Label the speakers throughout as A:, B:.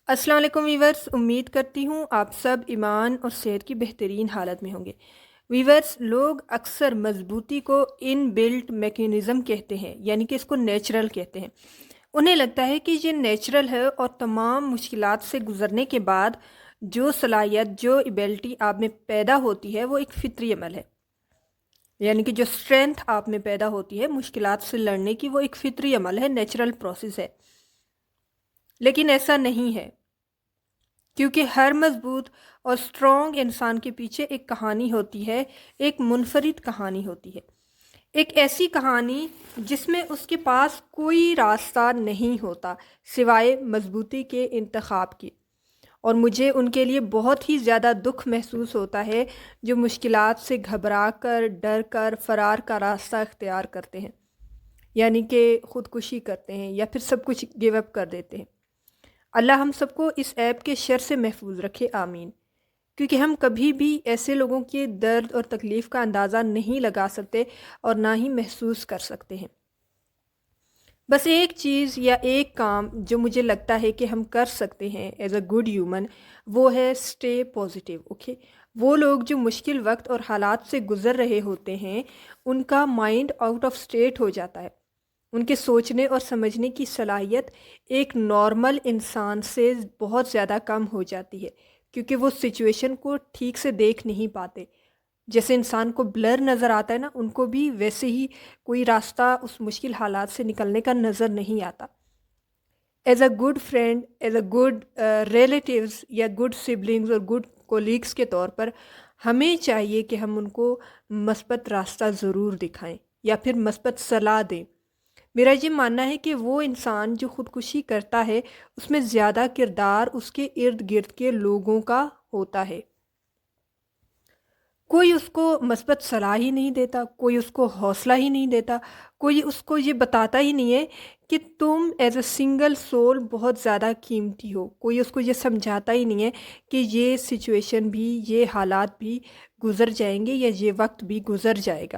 A: السلام علیکم ویورز، امید کرتی ہوں آپ سب ایمان اور صحت کی بہترین حالت میں ہوں گے۔ ویورز، لوگ اکثر مضبوطی کو ان بلٹ میکینزم کہتے ہیں، یعنی کہ اس کو نیچرل کہتے ہیں۔ انہیں لگتا ہے کہ یہ نیچرل ہے اور تمام مشکلات سے گزرنے کے بعد جو صلاحیت، جو ایبلٹی آپ میں پیدا ہوتی ہے وہ ایک فطری عمل ہے، یعنی کہ جو اسٹرینتھ آپ میں پیدا ہوتی ہے مشکلات سے لڑنے کی، وہ ایک فطری عمل ہے، نیچرل پروسیس ہے۔ لیکن ایسا نہیں ہے، کیونکہ ہر مضبوط اور اسٹرانگ انسان کے پیچھے ایک کہانی ہوتی ہے، ایک منفرد کہانی ہوتی ہے، ایک ایسی کہانی جس میں اس کے پاس کوئی راستہ نہیں ہوتا سوائے مضبوطی کے انتخاب کی۔ اور مجھے ان کے لیے بہت ہی زیادہ دکھ محسوس ہوتا ہے جو مشکلات سے گھبرا کر، ڈر کر فرار کا راستہ اختیار کرتے ہیں، یعنی کہ خودکشی کرتے ہیں یا پھر سب کچھ گیو اپ کر دیتے ہیں۔ اللہ ہم سب کو اس ایپ کے شر سے محفوظ رکھے، آمین۔ کیونکہ ہم کبھی بھی ایسے لوگوں کے درد اور تکلیف کا اندازہ نہیں لگا سکتے اور نہ ہی محسوس کر سکتے ہیں۔ بس ایک چیز یا ایک کام جو مجھے لگتا ہے کہ ہم کر سکتے ہیں ایز اے گڈ ہیومن، وہ ہے اسٹے پازیٹیو، اوکے؟ وہ لوگ جو مشکل وقت اور حالات سے گزر رہے ہوتے ہیں، ان کا مائنڈ آؤٹ آف اسٹیٹ ہو جاتا ہے۔ ان کے سوچنے اور سمجھنے کی صلاحیت ایک نارمل انسان سے بہت زیادہ کم ہو جاتی ہے، کیونکہ وہ سچویشن کو ٹھیک سے دیکھ نہیں پاتے۔ جیسے انسان کو بلر نظر آتا ہے نا، ان کو بھی ویسے ہی کوئی راستہ اس مشکل حالات سے نکلنے کا نظر نہیں آتا۔ As a good friend, as a good relatives یا گڈ سبلنگز اور گڈ کولیگس کے طور پر ہمیں چاہیے کہ ہم ان کو مثبت راستہ ضرور دکھائیں یا پھر مثبت صلاح دیں۔ میرا یہ ماننا ہے کہ وہ انسان جو خودکشی کرتا ہے اس میں زیادہ کردار اس کے ارد گرد کے لوگوں کا ہوتا ہے۔ کوئی اس کو مثبت صلاح ہی نہیں دیتا، کوئی اس کو حوصلہ ہی نہیں دیتا، کوئی اس کو یہ بتاتا ہی نہیں ہے کہ تم ایز اے سنگل سول بہت زیادہ قیمتی ہو۔ کوئی اس کو یہ سمجھاتا ہی نہیں ہے کہ یہ سچویشن بھی، یہ حالات بھی گزر جائیں گے یا یہ وقت بھی گزر جائے گا۔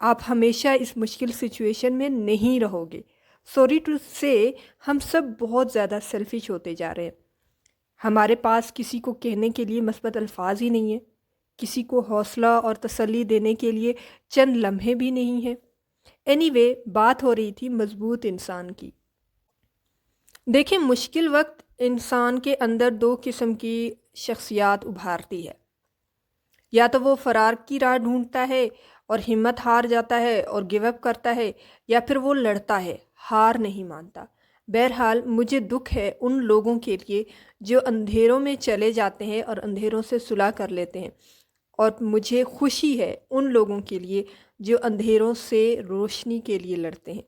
A: آپ ہمیشہ اس مشکل سچویشن میں نہیں رہو گے۔ سوری ٹو سے ہم سب بہت زیادہ سیلفش ہوتے جا رہے ہیں۔ ہمارے پاس کسی کو کہنے کے لیے مثبت الفاظ ہی نہیں ہیں، کسی کو حوصلہ اور تسلی دینے کے لیے چند لمحے بھی نہیں ہیں۔ اینی وے، بات ہو رہی تھی مضبوط انسان کی۔ دیکھیں، مشکل وقت انسان کے اندر دو قسم کی شخصیات ابھارتی ہے۔ یا تو وہ فرار کی راہ ڈھونڈتا ہے اور ہمت ہار جاتا ہے اور گیو اپ کرتا ہے، یا پھر وہ لڑتا ہے، ہار نہیں مانتا۔ بہرحال مجھے دکھ ہے ان لوگوں کے لیے جو اندھیروں میں چلے جاتے ہیں اور اندھیروں سے صلح کر لیتے ہیں، اور مجھے خوشی ہے ان لوگوں کے لیے جو اندھیروں سے روشنی کے لیے لڑتے ہیں۔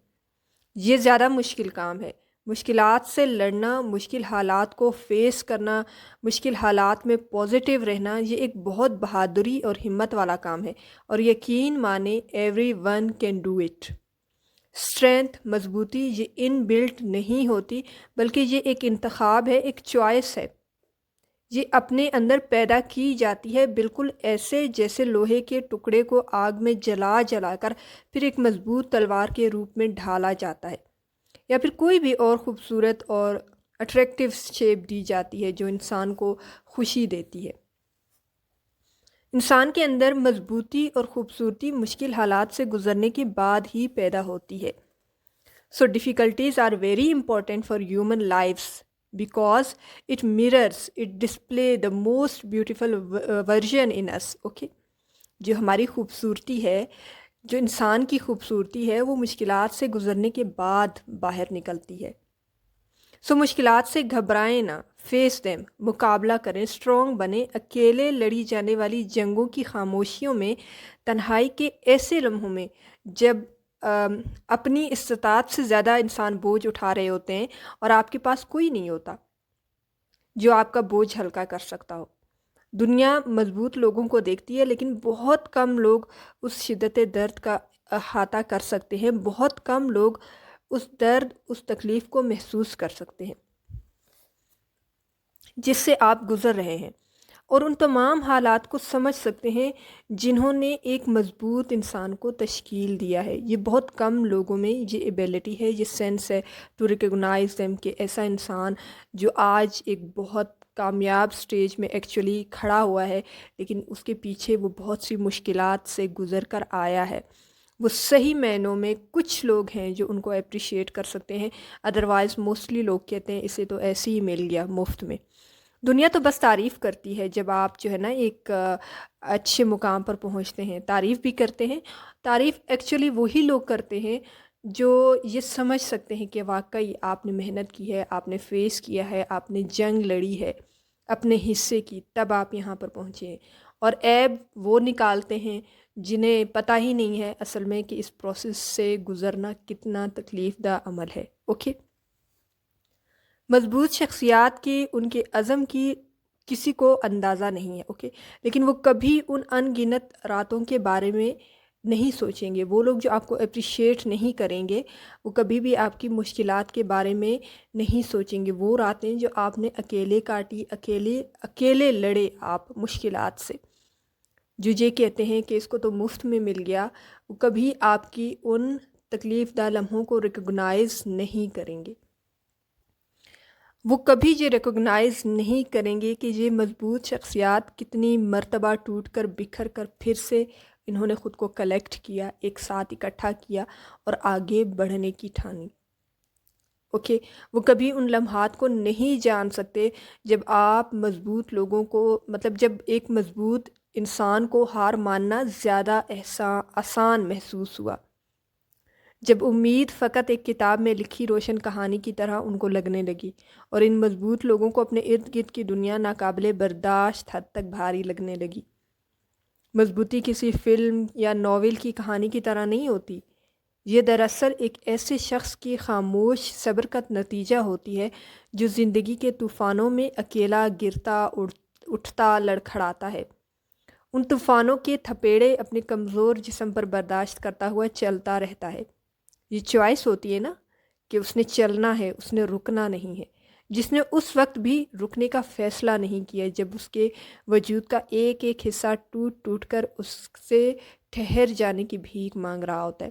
A: یہ زیادہ مشکل کام ہے۔ مشکلات سے لڑنا، مشکل حالات کو فیس کرنا، مشکل حالات میں پازیٹیو رہنا، یہ ایک بہت بہادری اور ہمت والا کام ہے، اور یقین مانے every one can do it. Strength, مضبوطی یہ ان بلٹ نہیں ہوتی، بلکہ یہ ایک انتخاب ہے، ایک چوائس ہے۔ یہ اپنے اندر پیدا کی جاتی ہے، بالکل ایسے جیسے لوہے کے ٹکڑے کو آگ میں جلا جلا کر پھر ایک مضبوط تلوار کے روپ میں ڈھالا جاتا ہے، یا پھر کوئی بھی اور خوبصورت اور اٹریکٹیو شیپ دی جاتی ہے جو انسان کو خوشی دیتی ہے۔ انسان کے اندر مضبوطی اور خوبصورتی مشکل حالات سے گزرنے کے بعد ہی پیدا ہوتی ہے۔ So difficulties are very important for human lives because it mirrors, it display the most beautiful version in us, okay؟ جو ہماری خوبصورتی ہے، جو انسان کی خوبصورتی ہے، وہ مشکلات سے گزرنے کے بعد باہر نکلتی ہے۔ سو مشکلات سے گھبرائیں نہ، فیس دیم، مقابلہ کریں، اسٹرانگ بنیں۔ اکیلے لڑی جانے والی جنگوں کی خاموشیوں میں، تنہائی کے ایسے لمحوں میں جب اپنی استطاعت سے زیادہ انسان بوجھ اٹھا رہے ہوتے ہیں اور آپ کے پاس کوئی نہیں ہوتا جو آپ کا بوجھ ہلکا کر سکتا ہو۔ دنیا مضبوط لوگوں کو دیکھتی ہے، لیکن بہت کم لوگ اس شدت درد کا احاطہ کر سکتے ہیں، بہت کم لوگ اس درد، اس تکلیف کو محسوس کر سکتے ہیں جس سے آپ گزر رہے ہیں۔ اور ان تمام حالات کو سمجھ سکتے ہیں جنہوں نے ایک مضبوط انسان کو تشکیل دیا ہے۔ یہ بہت کم لوگوں میں یہ ایبیلٹی ہے، یہ سینس ہے ٹو ریکگنائز دیم، کہ ایسا انسان جو آج ایک بہت کامیاب سٹیج میں ایکچولی کھڑا ہوا ہے، لیکن اس کے پیچھے وہ بہت سی مشکلات سے گزر کر آیا ہے۔ وہ صحیح معنوں میں کچھ لوگ ہیں جو ان کو اپریشیٹ کر سکتے ہیں، ادروائز موسٹلی لوگ کہتے ہیں اسے تو ایسے ہی مل گیا مفت میں۔ دنیا تو بس تعریف کرتی ہے جب آپ جو ہے نا ایک اچھے مقام پر پہنچتے ہیں، تعریف بھی کرتے ہیں۔ تعریف ایکچولی وہی لوگ کرتے ہیں جو یہ سمجھ سکتے ہیں کہ واقعی آپ نے محنت کی ہے، آپ نے فیس کیا ہے، آپ نے جنگ لڑی ہے اپنے حصے کی، تب آپ یہاں پر پہنچے ہیں۔ اور عیب وہ نکالتے ہیں جنہیں پتہ ہی نہیں ہے اصل میں کہ اس پروسیس سے گزرنا کتنا تکلیف دہ عمل ہے۔ اوکے، مضبوط شخصیات کی، ان کے عزم کی کسی کو اندازہ نہیں ہے، اوکے، لیکن وہ کبھی ان ان گنت راتوں کے بارے میں نہیں سوچیں گے۔ وہ لوگ جو آپ کو اپریشیٹ نہیں کریں گے وہ کبھی بھی آپ کی مشکلات کے بارے میں نہیں سوچیں گے۔ وہ راتیں جو آپ نے اکیلے کاٹی، اکیلے لڑے آپ مشکلات سے، جو یہ کہتے ہیں کہ اس کو تو مفت میں مل گیا، وہ کبھی آپ کی ان تکلیف دہ لمحوں کو ریکگنائز نہیں کریں گے۔ وہ کبھی یہ ریکگنائز نہیں کریں گے کہ یہ مضبوط شخصیات کتنی مرتبہ ٹوٹ کر بکھر کر پھر سے انہوں نے خود کو کلیکٹ کیا، ایک ساتھ اکٹھا کیا اور آگے بڑھنے کی ٹھانی۔ اوکے، وہ کبھی ان لمحات کو نہیں جان سکتے جب آپ مضبوط لوگوں کو، مطلب جب ایک مضبوط انسان کو ہار ماننا زیادہ آسان محسوس ہوا، جب امید فقط ایک کتاب میں لکھی روشن کہانی کی طرح ان کو لگنے لگی، اور ان مضبوط لوگوں کو اپنے ارد گرد کی دنیا ناقابل برداشت حد تک بھاری لگنے لگی۔ مضبوطی کسی فلم یا ناول کی کہانی کی طرح نہیں ہوتی، یہ دراصل ایک ایسے شخص کی خاموش صبر کا نتیجہ ہوتی ہے جو زندگی کے طوفانوں میں اکیلا گرتا اٹھتا لڑکھڑاتا ہے، ان طوفانوں کے تھپیڑے اپنے کمزور جسم پر برداشت کرتا ہوا چلتا رہتا ہے۔ یہ چوائس ہوتی ہے نا کہ اس نے چلنا ہے، اس نے رکنا نہیں ہے، جس نے اس وقت بھی رکنے کا فیصلہ نہیں کیا جب اس کے وجود کا ایک ایک حصہ ٹوٹ ٹوٹ کر اس سے ٹھہر جانے کی بھیک مانگ رہا ہوتا ہے۔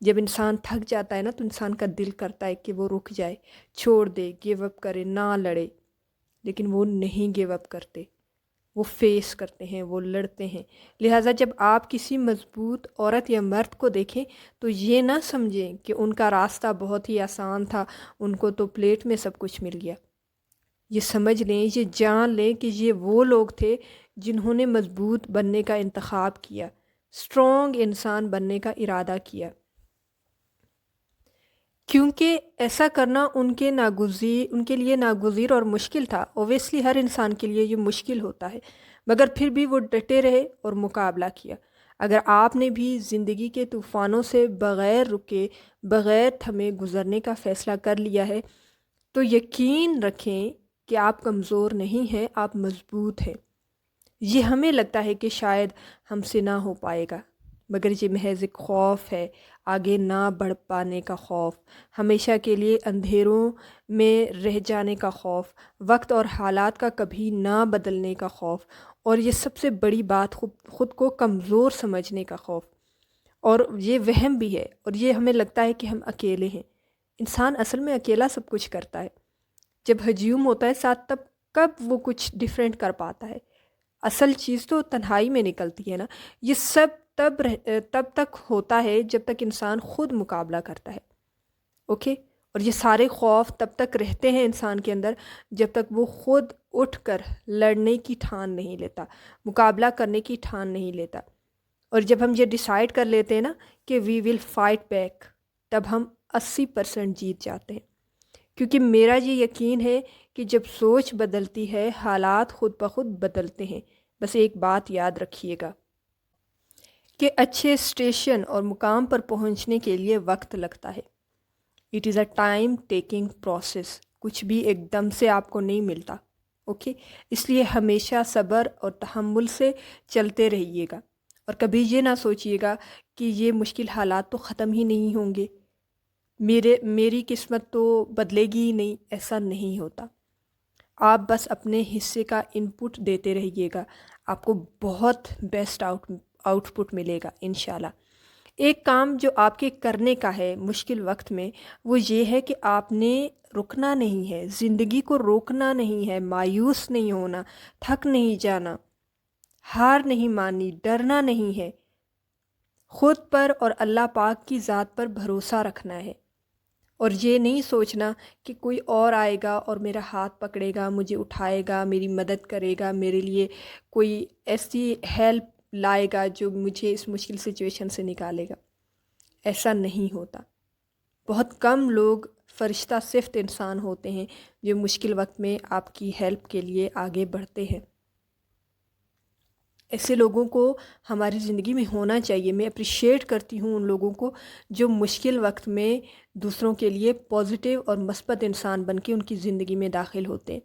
A: جب انسان تھک جاتا ہے نا تو انسان کا دل کرتا ہے کہ وہ رک جائے، چھوڑ دے، گیو اپ کرے، نہ لڑے، لیکن وہ نہیں گیو اپ کرتے، وہ فیس کرتے ہیں، وہ لڑتے ہیں۔ لہٰذا جب آپ کسی مضبوط عورت یا مرد کو دیکھیں تو یہ نہ سمجھیں کہ ان کا راستہ بہت ہی آسان تھا، ان کو تو پلیٹ میں سب کچھ مل گیا۔ یہ سمجھ لیں، یہ جان لیں کہ یہ وہ لوگ تھے جنہوں نے مضبوط بننے کا انتخاب کیا، اسٹرانگ انسان بننے کا ارادہ کیا، کیونکہ ایسا کرنا ان کے لیے ناگزیر اور مشکل تھا۔ اویسلی ہر انسان کے لیے یہ مشکل ہوتا ہے، مگر پھر بھی وہ ڈٹے رہے اور مقابلہ کیا۔ اگر آپ نے بھی زندگی کے طوفانوں سے بغیر رکے، بغیر تھمے گزرنے کا فیصلہ کر لیا ہے تو یقین رکھیں کہ آپ کمزور نہیں ہیں، آپ مضبوط ہیں۔ یہ ہمیں لگتا ہے کہ شاید ہم سے نہ ہو پائے گا، مگر یہ محض ایک خوف ہے، آگے نہ بڑھ پانے کا خوف، ہمیشہ کے لیے اندھیروں میں رہ جانے کا خوف، وقت اور حالات کا کبھی نہ بدلنے کا خوف، اور یہ سب سے بڑی بات خود کو کمزور سمجھنے کا خوف۔ اور یہ وہم بھی ہے، اور یہ ہمیں لگتا ہے کہ ہم اکیلے ہیں۔ انسان اصل میں اکیلا سب کچھ کرتا ہے، جب ہجوم ہوتا ہے ساتھ تب کب وہ کچھ ڈیفرنٹ کر پاتا ہے۔ اصل چیز تو تنہائی میں نکلتی ہے نا۔ یہ سب تب تک ہوتا ہے جب تک انسان خود مقابلہ کرتا ہے، اوکے، اور یہ سارے خوف تب تک رہتے ہیں انسان کے اندر جب تک وہ خود اٹھ کر لڑنے کی ٹھان نہیں لیتا، مقابلہ کرنے کی ٹھان نہیں لیتا۔ اور جب ہم یہ ڈیسائیڈ کر لیتے ہیں نا کہ وی ول فائٹ بیک، تب ہم 80% جیت جاتے ہیں، کیونکہ میرا یہ یقین ہے کہ جب سوچ بدلتی ہے حالات خود بخود بدلتے ہیں۔ بس ایک بات یاد رکھیے گا کہ اچھے اسٹیشن اور مقام پر پہنچنے کے لیے وقت لگتا ہے۔ It is a time taking process, کچھ بھی ایک دم سے آپ کو نہیں ملتا، اوکے، اس لیے ہمیشہ صبر اور تحمل سے چلتے رہیے گا، اور کبھی یہ نہ سوچیے گا کہ یہ مشکل حالات تو ختم ہی نہیں ہوں گے، میری قسمت تو بدلے گی ہی نہیں، ایسا نہیں ہوتا۔ آپ بس اپنے حصے کا انپٹ دیتے رہیے گا، آپ کو بہت بیسٹ آؤٹ پٹ ملے گا انشاءاللہ۔ ایک کام جو آپ کے کرنے کا ہے مشکل وقت میں، وہ یہ ہے کہ آپ نے رکنا نہیں ہے، زندگی کو روکنا نہیں ہے، مایوس نہیں ہونا، تھک نہیں جانا، ہار نہیں ماننی، ڈرنا نہیں ہے، خود پر اور اللہ پاک کی ذات پر بھروسہ رکھنا ہے، اور یہ نہیں سوچنا کہ کوئی اور آئے گا اور میرا ہاتھ پکڑے گا، مجھے اٹھائے گا، میری مدد کرے گا، میرے لیے کوئی ایسی ہیلپ لائے گا جو مجھے اس مشکل سچویشن سے نکالے گا۔ ایسا نہیں ہوتا۔ بہت کم لوگ فرشتہ صفت انسان ہوتے ہیں جو مشکل وقت میں آپ کی ہیلپ کے لیے آگے بڑھتے ہیں۔ ایسے لوگوں کو ہماری زندگی میں ہونا چاہیے۔ میں اپریشیٹ کرتی ہوں ان لوگوں کو جو مشکل وقت میں دوسروں کے لیے پازیٹیو اور مثبت انسان بن کے ان کی زندگی میں داخل ہوتے ہیں۔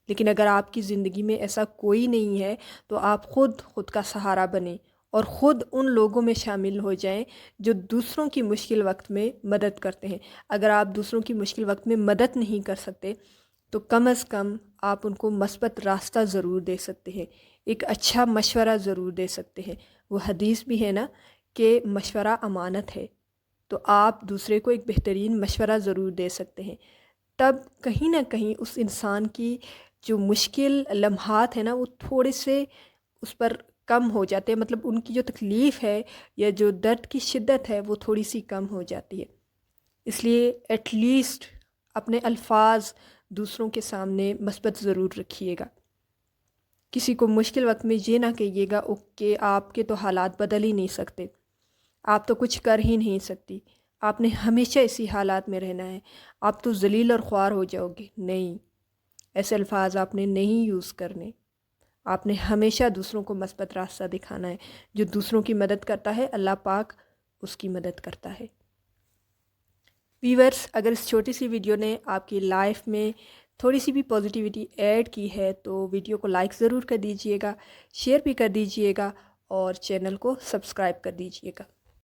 A: لیکن اگر آپ کی زندگی میں ایسا کوئی نہیں ہے تو آپ خود کا سہارا بنیں اور خود ان لوگوں میں شامل ہو جائیں جو دوسروں کی مشکل وقت میں مدد کرتے ہیں۔ اگر آپ دوسروں کی مشکل وقت میں مدد نہیں کر سکتے تو کم از کم آپ ان کو مثبت راستہ ضرور دے سکتے ہیں، ایک اچھا مشورہ ضرور دے سکتے ہیں۔ وہ حدیث بھی ہے نا کہ مشورہ امانت ہے، تو آپ دوسرے کو ایک بہترین مشورہ ضرور دے سکتے ہیں۔ تب کہیں نہ کہیں اس انسان کی جو مشکل لمحات ہیں نا وہ تھوڑے سے اس پر کم ہو جاتے ہیں، مطلب ان کی جو تکلیف ہے یا جو درد کی شدت ہے وہ تھوڑی سی کم ہو جاتی ہے۔ اس لیے ایٹ لیسٹ اپنے الفاظ دوسروں کے سامنے مثبت ضرور رکھیے گا۔ کسی کو مشکل وقت میں یہ نہ کہیے گا کہ آپ کے تو حالات بدل ہی نہیں سکتے، آپ تو کچھ کر ہی نہیں سکتی، آپ نے ہمیشہ اسی حالات میں رہنا ہے، آپ تو ذلیل اور خوار ہو جاؤ گے۔ نہیں، ایسے الفاظ آپ نے نہیں یوز کرنے۔ آپ نے ہمیشہ دوسروں کو مثبت راستہ دکھانا ہے۔ جو دوسروں کی مدد کرتا ہے اللہ پاک اس کی مدد کرتا ہے۔ ویورز، اگر اس چھوٹی سی ویڈیو نے آپ کی لائف میں تھوڑی سی بھی پازیٹیوٹی ایڈ کی ہے تو ویڈیو کو لائک ضرور کر دیجئے گا، شیئر بھی کر دیجئے گا اور چینل کو سبسکرائب کر دیجئے گا۔